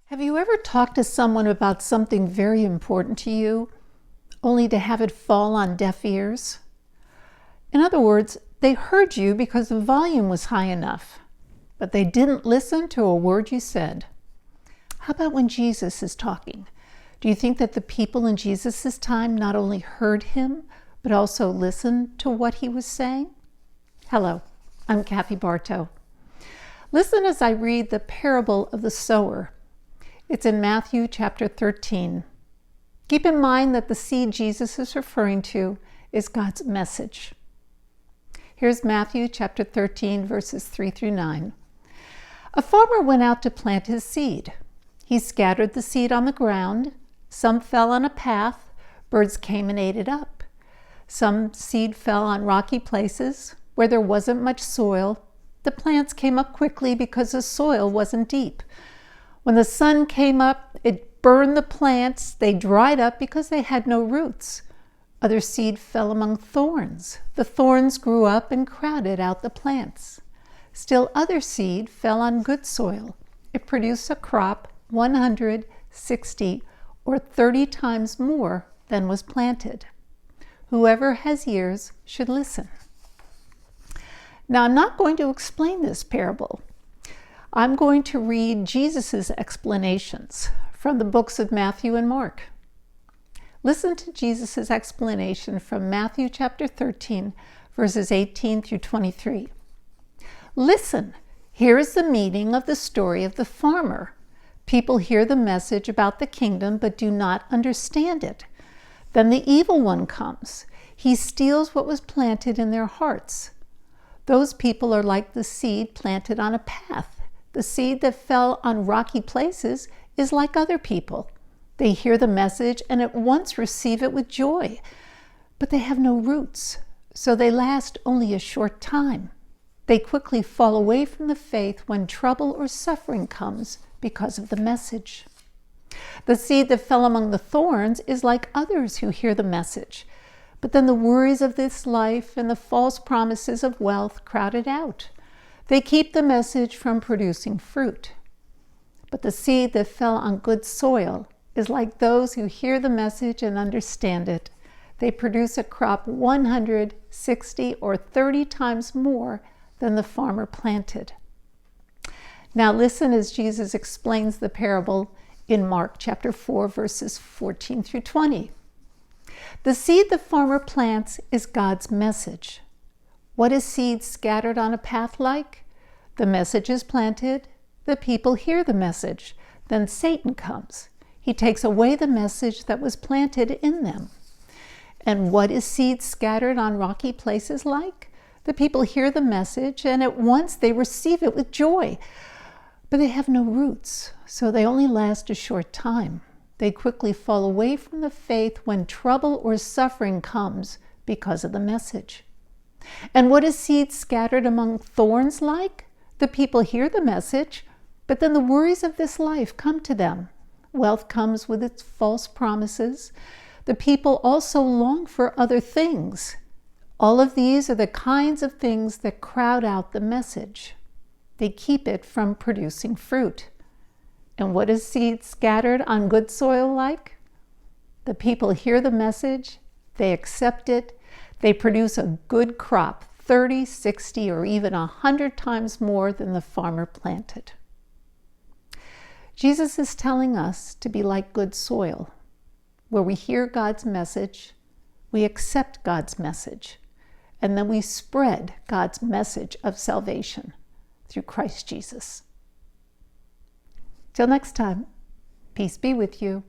Have you ever talked to someone about something very important to you, only to have it fall on deaf ears? In other words, they heard you because the volume was high enough, but they didn't listen to a word you said. How about when Jesus is talking? Do you think that the people in Jesus' time not only heard him, but also listened to what he was saying? Hello, I'm Kathy Bartow. Listen as I read the parable of the sower. It's in Matthew chapter 13. Keep in mind that the seed Jesus is referring to is God's message. Here's Matthew chapter 13, verses 3 through 9. A farmer went out to plant his seed. He scattered the seed on the ground. Some fell on a path. Birds came and ate it up. Some seed fell on rocky places where there wasn't much soil. The plants came up quickly because the soil wasn't deep. When the sun came up, it burned the plants. They dried up because they had no roots. Other seed fell among thorns. The thorns grew up and crowded out the plants. Still other seed fell on good soil. It produced a crop 160 or 30 times more than was planted. Whoever has ears should listen. Now, I'm not going to explain this parable. I'm going to read Jesus' explanations from the books of Matthew and Mark. Listen to Jesus' explanation from Matthew chapter 13, verses 18 through 23. Listen, here is the meaning of the story of the farmer. People hear the message about the kingdom but do not understand it. Then the evil one comes. He steals what was planted in their hearts. Those people are like the seed planted on a path. The seed that fell on rocky places is like other people. They hear the message and at once receive it with joy, but they have no roots, so they last only a short time. They quickly fall away from the faith when trouble or suffering comes because of the message. The seed that fell among the thorns is like others who hear the message, but then the worries of this life and the false promises of wealth crowd it out. They keep the message from producing fruit. But the seed that fell on good soil is like those who hear the message and understand it. They produce a crop 160 or 30 times more than the farmer planted. Now listen as Jesus explains the parable in Mark chapter 4, verses 14 through 20. The seed the farmer plants is God's message. What is seed scattered on a path like? The message is planted. The people hear the message. Then Satan comes. He takes away the message that was planted in them. And what is seed scattered on rocky places like? The people hear the message and at once they receive it with joy. But they have no roots, so they only last a short time. They quickly fall away from the faith when trouble or suffering comes because of the message. And what is seed scattered among thorns like? The people hear the message, but then the worries of this life come to them. Wealth comes with its false promises. The people also long for other things. All of these are the kinds of things that crowd out the message. They keep it from producing fruit. And what is seed scattered on good soil like? The people hear the message, they accept it, they produce a good crop, 30, 60, or even 100 times more than the farmer planted. Jesus is telling us to be like good soil, where we hear God's message, we accept God's message, and then we spread God's message of salvation through Christ Jesus. Till next time, peace be with you.